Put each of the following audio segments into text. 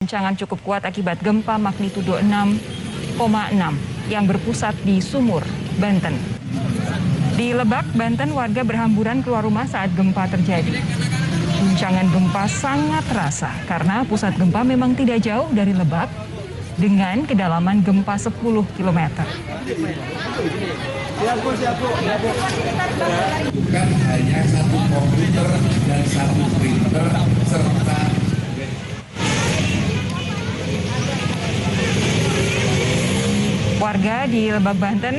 Guncangan cukup kuat akibat gempa magnitudo 6,6 yang berpusat di Sumur, Banten. Di Lebak, Banten, warga berhamburan keluar rumah saat gempa terjadi. Guncangan gempa sangat terasa karena pusat gempa memang tidak jauh dari Lebak dengan kedalaman gempa 10 km. Bukan hanya satu komputer dan satu printer serta warga di Lebak, Banten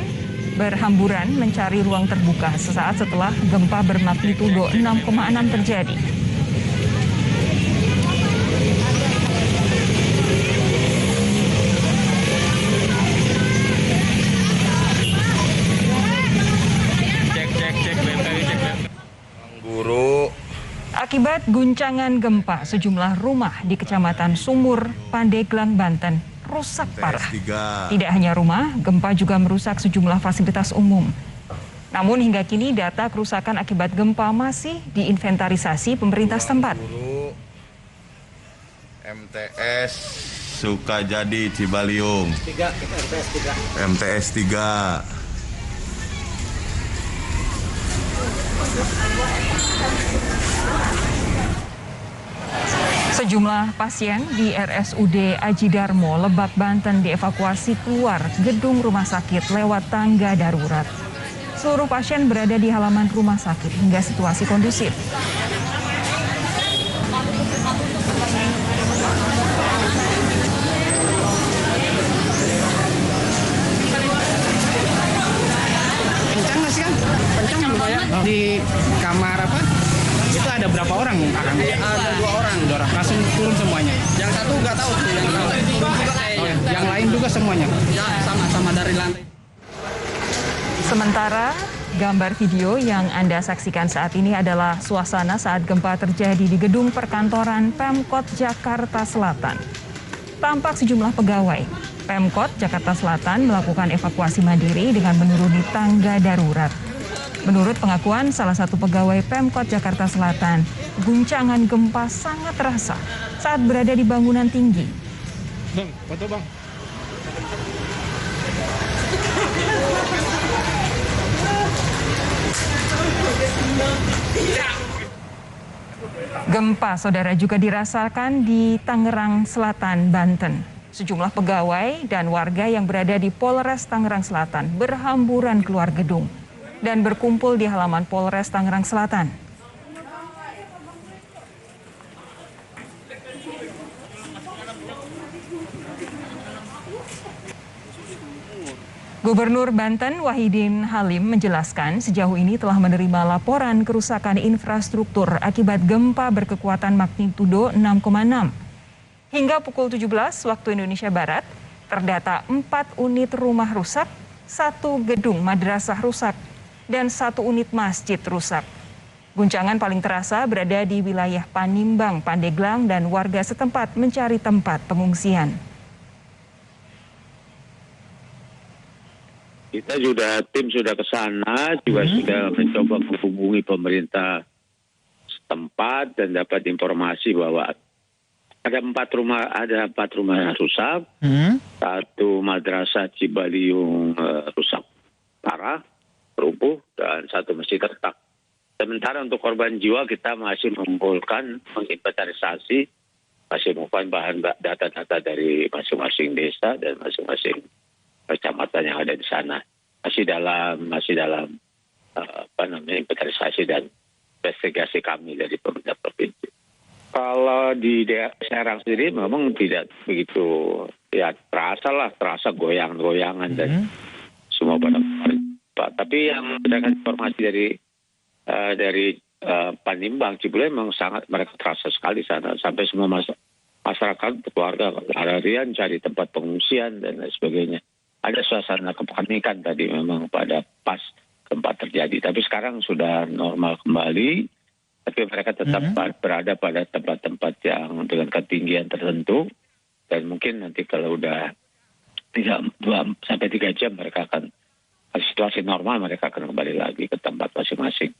berhamburan mencari ruang terbuka sesaat setelah gempa bermagnitudo 6,6 terjadi. Akibat guncangan gempa, sejumlah rumah di Kecamatan Sumur, Pandeglang, Banten rusak parah. Tidak hanya rumah, gempa juga merusak sejumlah fasilitas umum. Namun hingga kini data kerusakan akibat gempa masih diinventarisasi pemerintah setempat. MTS Sukajadi Cibaliung. MTS 3. Sejumlah pasien di RSUD Aji Darmo, Lebak, Banten dievakuasi keluar gedung rumah sakit lewat tangga darurat. Seluruh pasien berada di halaman rumah sakit hingga situasi kondusif. Kencang nggak sih kan? Kencang lumayan. Di kamar apa? Itu ada berapa orang? Ada 2 orang. Langsung turun semuanya. Yang satu nggak tahu tuh. Yang lain juga semuanya. Ya sama dari lantai. Sementara gambar video yang Anda saksikan saat ini adalah suasana saat gempa terjadi di gedung perkantoran Pemkot Jakarta Selatan. Tampak sejumlah pegawai Pemkot Jakarta Selatan melakukan evakuasi mandiri dengan menuruni tangga darurat. Menurut pengakuan salah satu pegawai Pemkot Jakarta Selatan, guncangan gempa sangat terasa saat berada di bangunan tinggi. Bang, foto bang. Gempa, saudara, juga dirasakan di Tangerang Selatan, Banten. Sejumlah pegawai dan warga yang berada di Polres Tangerang Selatan berhamburan keluar gedung dan berkumpul di halaman Polres Tangerang Selatan. Gubernur Banten Wahidin Halim menjelaskan sejauh ini telah menerima laporan kerusakan infrastruktur akibat gempa berkekuatan magnitudo 6,6. Hingga pukul 17 waktu Indonesia Barat, terdata 4 unit rumah rusak, 1 gedung madrasah rusak, dan 1 unit masjid rusak. Guncangan paling terasa berada di wilayah Panimbang, Pandeglang, dan warga setempat mencari tempat pengungsian. Kita tim sudah ke sana, juga sudah mencoba menghubungi pemerintah setempat dan dapat informasi bahwa ada 4 rumah rusak, 1 madrasah Cibaliung rusak parah, rubuh, dan 1 masjid retak. Sementara untuk korban jiwa kita masih mengumpulkan, menginventarisasi, masih mengumpulkan bahan data-data dari masing-masing desa dan masing-masing kecamatan yang ada di sana. Masih dalam inventarisasi dan investigasi kami dari pemerintah provinsi. Kalau di Serang sendiri memang tidak begitu terasa goyang-goyangan dan semua barang. Tapi yang berdasarkan informasi dari Panimbang, Cibule memang sangat mereka terasa sekali sana, sampai semua masyarakat keluarga larian cari tempat pengungsian dan lain sebagainya. Ada suasana kepanikan tadi memang pada pas gempa terjadi, tapi sekarang sudah normal kembali. Tapi mereka tetap berada pada tempat-tempat yang dengan ketinggian tertentu, dan mungkin nanti kalau udah 2 sampai 3 jam mereka akan situasi normal, mereka akan kembali lagi ke tempat masing-masing.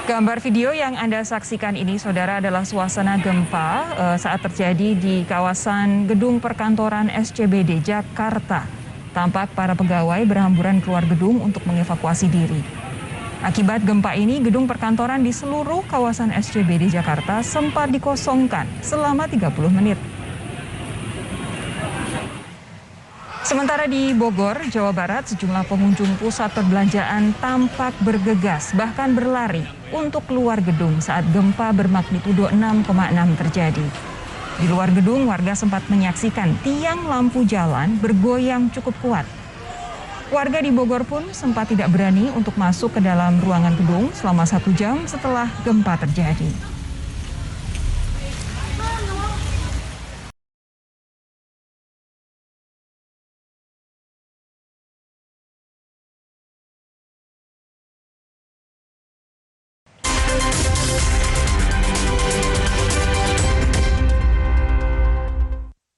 Gambar video yang Anda saksikan ini, saudara, adalah suasana gempa saat terjadi di kawasan gedung perkantoran SCBD Jakarta. Tampak para pegawai berhamburan keluar gedung untuk mengevakuasi diri. Akibat gempa ini, gedung perkantoran di seluruh kawasan SCBD Jakarta sempat dikosongkan selama 30 menit. Sementara di Bogor, Jawa Barat, sejumlah pengunjung pusat perbelanjaan tampak bergegas bahkan berlari untuk keluar gedung saat gempa bermagnitudo 6,6 terjadi. Di luar gedung, warga sempat menyaksikan tiang lampu jalan bergoyang cukup kuat. Warga di Bogor pun sempat tidak berani untuk masuk ke dalam ruangan gedung selama 1 jam setelah gempa terjadi.